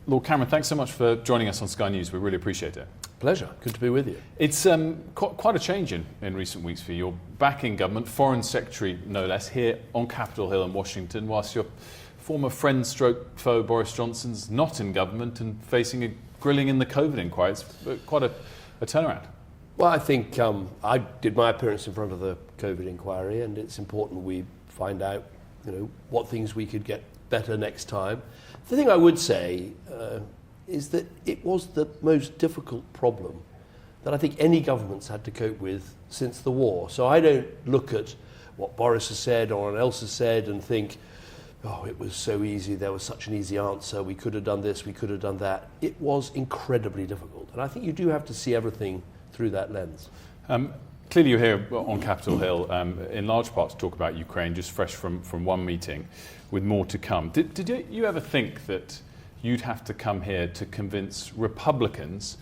Lord Cameron, thanks so much for joining us on Sky News. We really appreciate it. Pleasure. Good to be with you. It's quite a change in recent weeks for you. You're back in government, Foreign Secretary no less, here on Capitol Hill in Washington, whilst your former friend stroke foe Boris Johnson's not in government and facing a grilling in the COVID inquiry. It's quite a turnaround. Well, I think I did my appearance in front of the COVID inquiry, and it's important we find out, what things we could get better next time. The thing I would say is that it was the most difficult problem that I think any government's had to cope with since the war. So I don't look at what Boris has said or anyone else has said and think, oh, it was so easy, there was such an easy answer, we could have done this, we could have done that. It was incredibly difficult. And I think you do have to see everything through that lens. Clearly you're here on Capitol Hill in large part to talk about Ukraine, just fresh from one meeting with more to come. Did you ever think that you'd have to come here to convince Republicans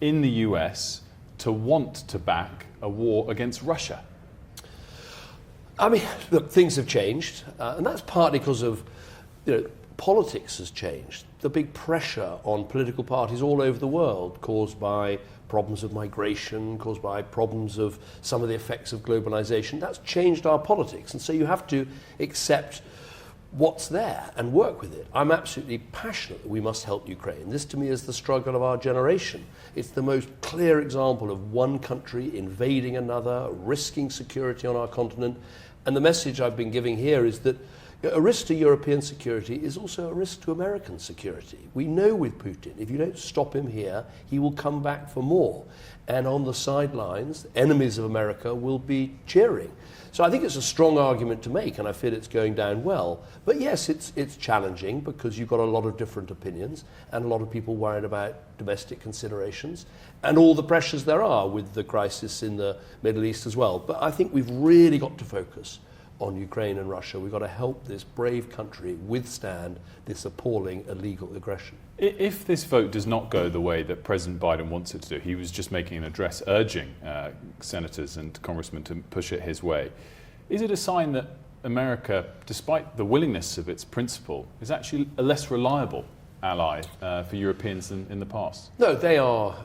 in the US to want to back a war against Russia? I mean, look, things have changed, and that's partly because of, politics has changed. The big pressure on political parties all over the world caused by problems of migration, caused by problems of some of the effects of globalization, that's changed our politics. And so you have to accept what's there and work with it. I'm absolutely passionate that we must help Ukraine. This to me is the struggle of our generation. It's the most clear example of one country invading another, risking security on our continent. And the message I've been giving here is that a risk to European security is also a risk to American security. We know with Putin, if you don't stop him here, he will come back for more. And on the sidelines, enemies of America will be cheering. So I think it's a strong argument to make, and I feel it's going down well. But yes, it's challenging because you've got a lot of different opinions and a lot of people worried about domestic considerations and all the pressures there are with the crisis in the Middle East as well. But I think we've really got to focus on Ukraine and Russia. We've got to help this brave country withstand this appalling illegal aggression. If this vote does not go the way that President Biden wants it to do, he was just making an address urging senators and congressmen to push it his way, is it a sign that America, despite the willingness of its principle, is actually a less reliable ally for Europeans than in the past? No, they are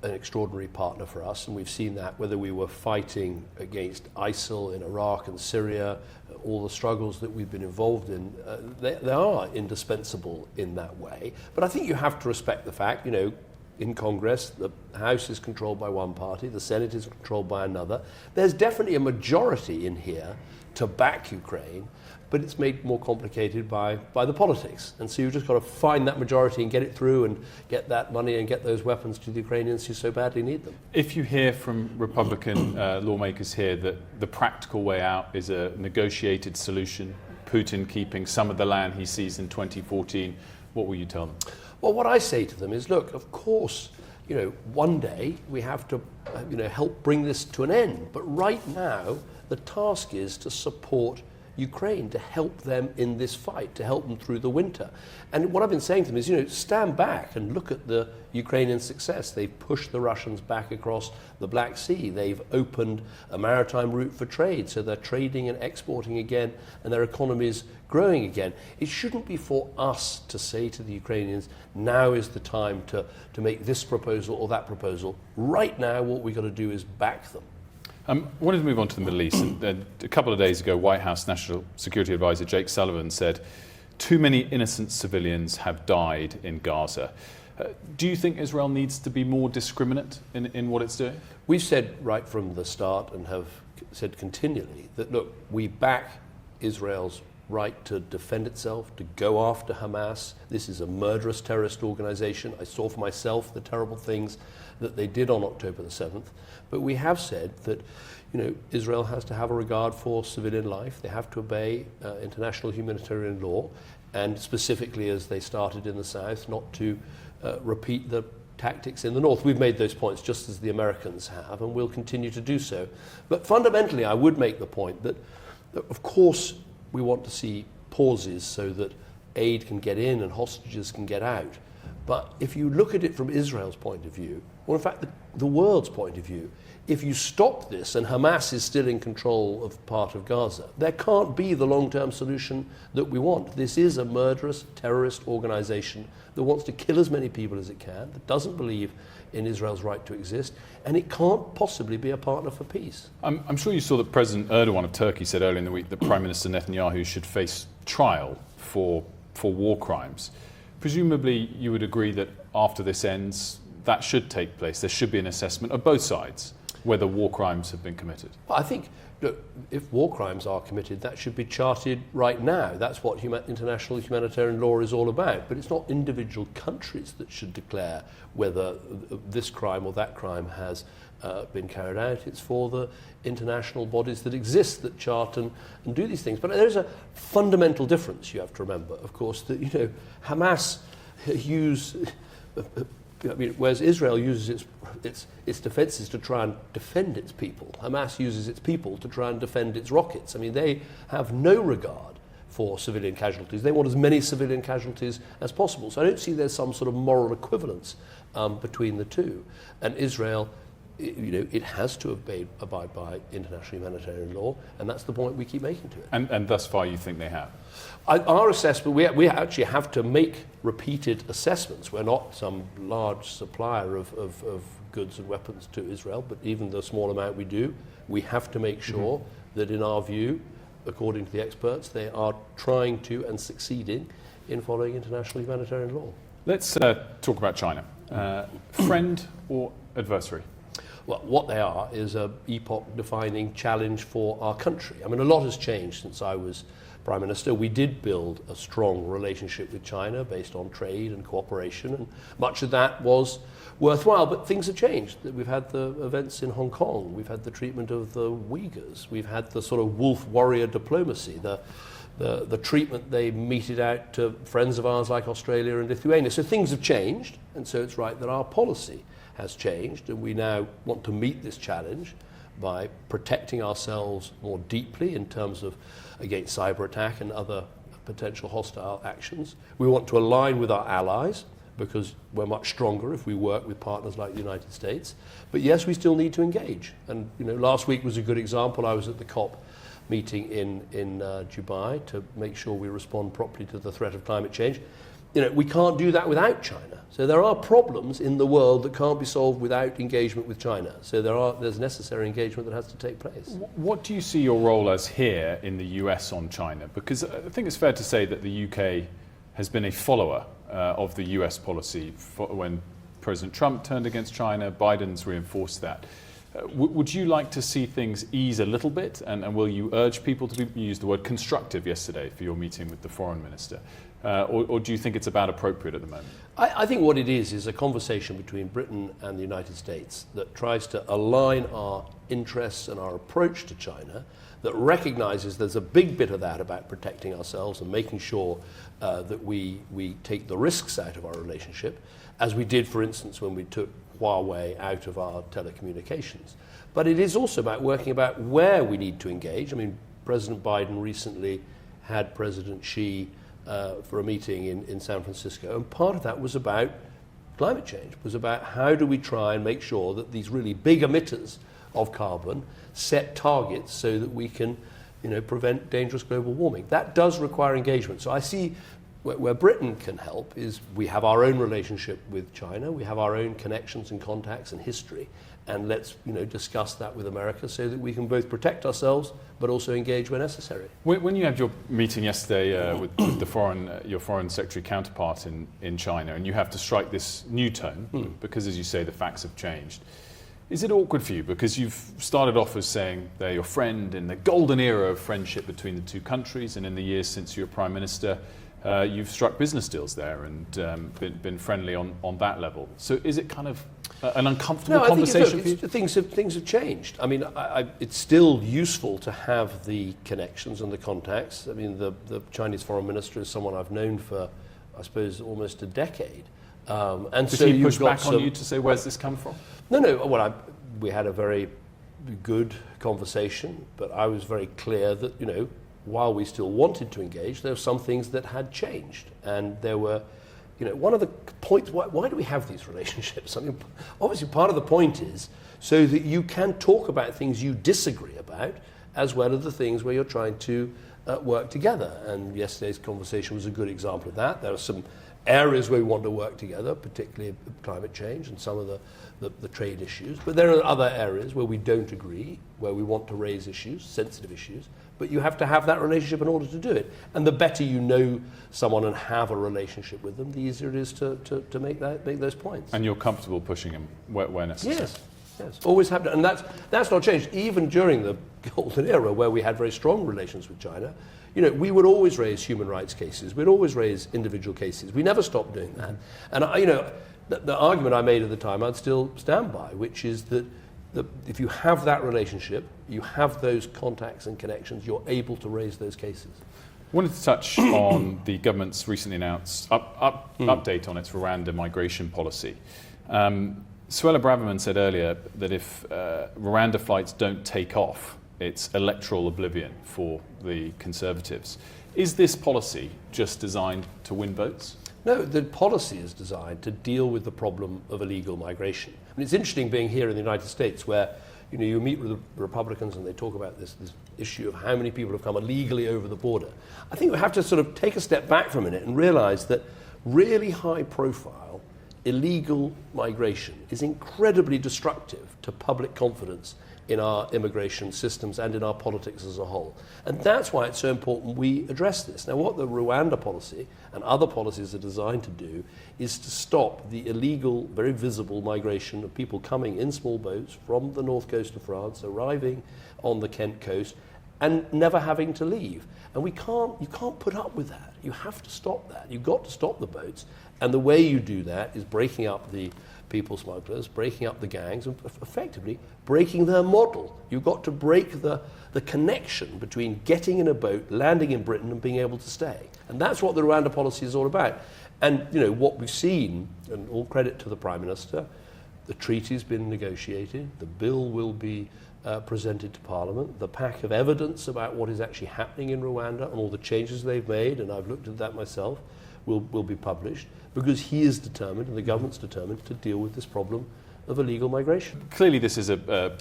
an extraordinary partner for us, and we've seen that whether we were fighting against ISIL in Iraq and Syria, all the struggles that we've been involved in, they are indispensable in that way. But I think you have to respect the fact, in Congress, the House is controlled by one party, the Senate is controlled by another. There's definitely a majority in here to back Ukraine, but it's made more complicated by the politics. And so you've just got to find that majority and get it through and get that money and get those weapons to the Ukrainians who so badly need them. If you hear from Republican lawmakers here that the practical way out is a negotiated solution, Putin keeping some of the land he seized in 2014, what will you tell them? Well, what I say to them is, look, of course, one day we have to, help bring this to an end. But right now, the task is to support Ukraine, to help them in this fight, to help them through the winter. And what I've been saying to them is, stand back and look at the Ukrainian success. They've pushed the Russians back across the Black Sea. They've opened a maritime route for trade, so they're trading and exporting again, and their economy is growing again. It shouldn't be for us to say to the Ukrainians, now is the time to make this proposal or that proposal. Right now, what we've got to do is back them. I wanted to move on to the Middle East. And, a couple of days ago, White House National Security Advisor Jake Sullivan said, too many innocent civilians have died in Gaza. Do you think Israel needs to be more discriminate in what it's doing? We've said right from the start and have said continually that, look, we back Israel's right to defend itself, to go after Hamas. This is a murderous terrorist organization. I saw for myself the terrible things that they did on October the 7th. But we have said that, Israel has to have a regard for civilian life. They have to obey international humanitarian law, and specifically as they started in the south, not to repeat the tactics in the north. We've made those points just as the Americans have, and we'll continue to do so. But fundamentally, I would make the point that of course, we want to see pauses so that aid can get in and hostages can get out. But if you look at it from Israel's point of view, or in fact the world's point of view, if you stop this and Hamas is still in control of part of Gaza, there can't be the long-term solution that we want. This is a murderous terrorist organization that wants to kill as many people as it can, that doesn't believe in Israel's right to exist, and it can't possibly be a partner for peace. I'm sure you saw that President Erdogan of Turkey said earlier in the week that Prime Minister Netanyahu should face trial for war crimes. Presumably you would agree that after this ends, that should take place. There should be an assessment of both sides whether war crimes have been committed. Well, I think if war crimes are committed, that should be charted right now. That's what international humanitarian law is all about. But it's not individual countries that should declare whether this crime or that crime has been carried out. It's for the international bodies that exist that chart and do these things. But there's a fundamental difference you have to remember, of course, that Hamas whereas Israel uses its defences to try and defend its people, Hamas uses its people to try and defend its rockets. I mean, they have no regard for civilian casualties. They want as many civilian casualties as possible. So I don't see there's some sort of moral equivalence between the two. And Israel, it has to abide by international humanitarian law, and that's the point we keep making to it. And thus far you think they have? Our assessment, we actually have to make repeated assessments. We're not some large supplier of goods and weapons to Israel, but even the small amount we do, we have to make sure that in our view, according to the experts, they are trying to and succeeding in following international humanitarian law. Let's talk about China. Friend or adversary? Well, what they are is an epoch-defining challenge for our country. I mean, a lot has changed since I was Prime Minister. We did build a strong relationship with China based on trade and cooperation, and much of that was worthwhile, but things have changed. We've had the events in Hong Kong, we've had the treatment of the Uyghurs, we've had the sort of wolf warrior diplomacy, the treatment they meted out to friends of ours like Australia and Lithuania. So things have changed, and so it's right that our policy has changed, and we now want to meet this challenge by protecting ourselves more deeply in terms of against cyber attack and other potential hostile actions. We want to align with our allies because we're much stronger if we work with partners like the United States. But yes, we still need to engage. And last week was a good example. I was at the COP meeting in Dubai to make sure we respond properly to the threat of climate change. We can't do that without China. So there are problems in the world that can't be solved without engagement with China. So there's necessary engagement that has to take place. What do you see your role as here in the US on China? Because I think it's fair to say that the UK has been a follower of the US policy. When President Trump turned against China, Biden's reinforced that. Would you like to see things ease a little bit? And will you urge people to you used the word constructive yesterday for your meeting with the foreign minister? Or do you think it's about appropriate at the moment? I think what it is a conversation between Britain and the United States that tries to align our interests and our approach to China, that recognises there's a big bit of that about protecting ourselves and making sure that we take the risks out of our relationship, as we did, for instance, when we took Huawei out of our telecommunications. But it is also about working about where we need to engage. I mean, President Biden recently had President Xi for a meeting in San Francisco, and part of that was about climate change, was about how do we try and make sure that these really big emitters of carbon set targets so that we can prevent dangerous global warming. That does require engagement. So I see where Britain can help is we have our own relationship with China, we have our own connections and contacts and history, and let's discuss that with America so that we can both protect ourselves but also engage where necessary. When you had your meeting yesterday with your foreign secretary counterpart in China, and you have to strike this new tone because, as you say, the facts have changed, is it awkward for you? Because you've started off as saying they're your friend in the golden era of friendship between the two countries, and in the years since you were Prime Minister, you've struck business deals there and been friendly on that level. So is it kind of an uncomfortable conversation for you? Things have changed. I mean, it's still useful to have the connections and the contacts. I mean, the Chinese foreign minister is someone I've known for, I suppose, almost a decade. And Did so he push back on you to say, where's this come from? No. Well, we had a very good conversation, but I was very clear that, while we still wanted to engage, there were some things that had changed, and there were one of the points, why do we have these relationships? I mean, obviously part of the point is so that you can talk about things you disagree about, as well as the things where you're trying to work together. And yesterday's conversation was a good example of that. There are some areas where we want to work together, particularly climate change and some of the trade issues. But there are other areas where we don't agree, where we want to raise issues, sensitive issues. But you have to have that relationship in order to do it. And the better you know someone and have a relationship with them, the easier it is to make those points. And you're comfortable pushing them where necessary? Yes, always have to. And that's not changed. Even during the Golden Era, where we had very strong relations with China, we would always raise human rights cases. We'd always raise individual cases. We never stopped doing that. And, the argument I made at the time, I'd still stand by, which is that if you have that relationship, you have those contacts and connections, you're able to raise those cases. I wanted to touch on the government's recently announced update on its Rwanda migration policy. Suella Braverman said earlier that if Rwanda flights don't take off, it's electoral oblivion for the Conservatives. Is this policy just designed to win votes? No, the policy is designed to deal with the problem of illegal migration. And it's interesting being here in the United States where you meet with the Republicans and they talk about this issue of how many people have come illegally over the border. I think we have to sort of take a step back for a minute and realize that really high profile illegal migration is incredibly destructive to public confidence in our immigration systems and in our politics as a whole. And that's why it's so important we address this. Now, what the Rwanda policy and other policies are designed to do is to stop the illegal, very visible migration of people coming in small boats from the north coast of France, arriving on the Kent coast, and never having to leave. And you can't put up with that. You have to stop that. You've got to stop the boats. And the way you do that is breaking up the people smugglers, breaking up the gangs, and effectively breaking their model. You've got to break the connection between getting in a boat, landing in Britain, and being able to stay. And that's what the Rwanda policy is all about. And what we've seen, and all credit to the Prime Minister, the treaty's been negotiated, the bill will be presented to Parliament, the pack of evidence about what is actually happening in Rwanda and all the changes they've made, and I've looked at that myself, will be published, because he is determined, and the government's determined, to deal with this problem of illegal migration. Clearly this is a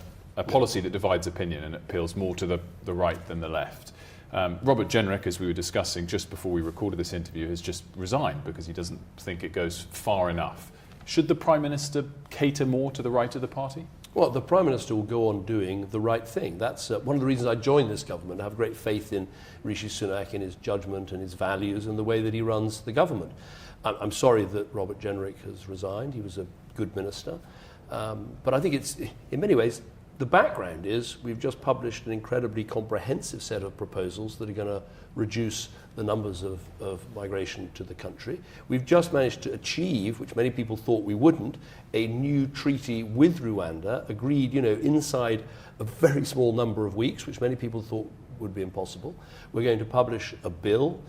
policy that divides opinion and it appeals more to the right than the left. Robert Jenrick, as we were discussing just before we recorded this interview, has just resigned because he doesn't think it goes far enough. Should the Prime Minister cater more to the right of the party? Well, the Prime Minister will go on doing the right thing. That's one of the reasons I joined this government. I have great faith in Rishi Sunak, in his judgment and his values and the way that he runs the government. I'm sorry that Robert Jenrick has resigned. He was a good minister. But I think it's, in many ways, the background is we've just published an incredibly comprehensive set of proposals that are going to reduce the numbers of migration to the country. We've just managed to achieve, which many people thought we wouldn't, a new treaty with Rwanda, agreed, inside a very small number of weeks, which many people thought would be impossible. We're going to publish a bill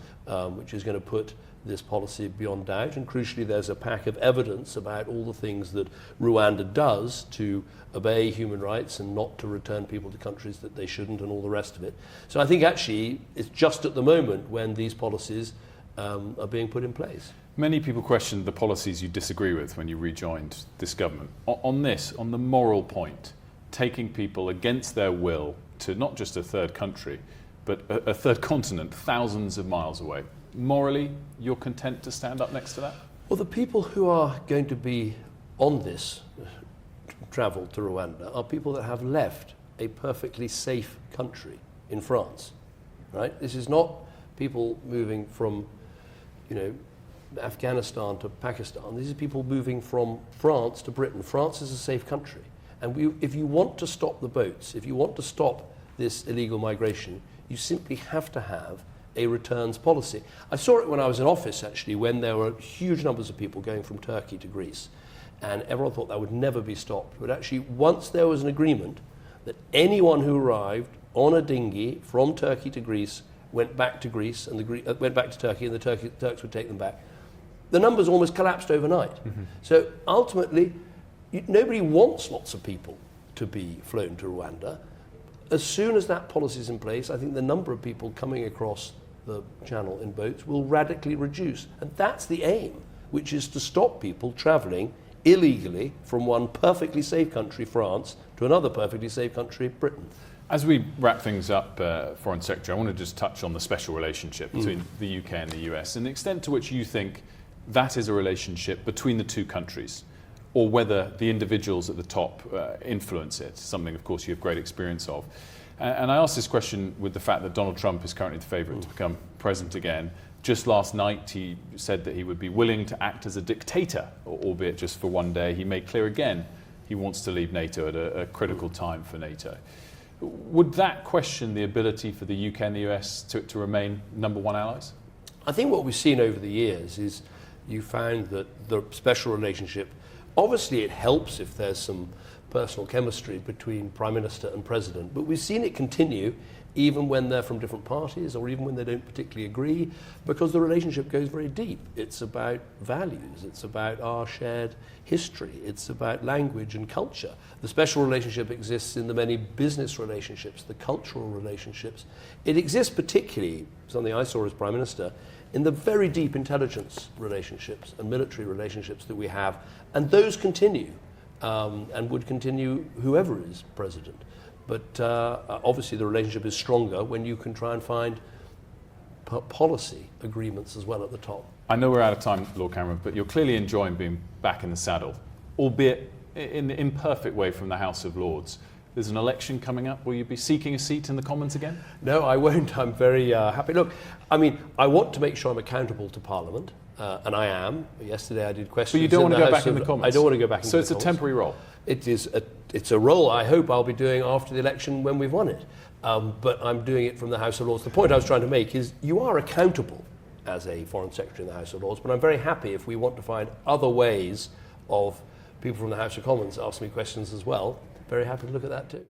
which is going to put this policy beyond doubt, and crucially there's a pack of evidence about all the things that Rwanda does to obey human rights and not to return people to countries that they shouldn't and all the rest of it. So I think actually it's just at the moment when these policies are being put in place. Many people questioned the policies you disagree with when you rejoined this government. On the moral point, taking people against their will to not just a third country, but a third continent, thousands of miles away, morally, you're content to stand up next to that? Well, the people who are going to be on this travel to Rwanda are people that have left a perfectly safe country in France, right? This is not people moving from, Afghanistan to Pakistan. These are people moving from France to Britain. France is a safe country. And if you want to stop the boats, if you want to stop this illegal migration, you simply have to have a returns policy. I saw it when I was in office, actually, when there were huge numbers of people going from Turkey to Greece. And everyone thought that would never be stopped. But actually, once there was an agreement that anyone who arrived on a dinghy from Turkey to Greece went back to Greece and went back to Turkey, and the Turks would take them back, the numbers almost collapsed overnight. Mm-hmm. So ultimately, nobody wants lots of people to be flown to Rwanda. As soon as that policy is in place, I think the number of people coming across the channel in boats will radically reduce. And that's the aim. which is to stop people travelling illegally from one perfectly safe country, France, to another perfectly safe country, Britain. As we wrap things up, Foreign Secretary, I want to just touch on the special relationship between the UK and the US and the extent to which you think that is a relationship between the two countries, or whether the individuals at the top influence it, something, of course, you have great experience of. And I ask this question with the fact that Donald Trump is currently the favourite to become president again. Just last night, he said that he would be willing to act as a dictator, albeit just for one day. He made clear again he wants to leave NATO at a critical time for NATO. Would that question the ability for the UK and the US to remain number one allies? I think what we've seen over the years is you found that the special relationship, obviously it helps if there's some personal chemistry between Prime Minister and President, but we've seen it continue even when they're from different parties or even when they don't particularly agree, because the relationship goes very deep. It's about values, it's about our shared history, it's about language and culture. The special relationship exists in the many business relationships, the cultural relationships. It exists particularly, something I saw as Prime Minister, in the very deep intelligence relationships and military relationships that we have, and those continue and would continue whoever is president. But obviously the relationship is stronger when you can try and find policy agreements as well at the top. I know we're out of time, Lord Cameron, but you're clearly enjoying being back in the saddle, albeit in the imperfect way from the House of Lords. There's an election coming up. Will you be seeking a seat in the Commons again? No, I won't. I'm very happy. Look, I mean, I want to make sure I'm accountable to Parliament, and I am. Yesterday I did questions. But you don't want to go back in the the Commons? I don't want to go back into the Commons. So it's a temporary role? It's a role I hope I'll be doing after the election when we've won it. But I'm doing it from the House of Lords. The point I was trying to make is you are accountable as a Foreign Secretary in the House of Lords, but I'm very happy if we want to find other ways of people from the House of Commons asking me questions as well. Very happy to look at that too.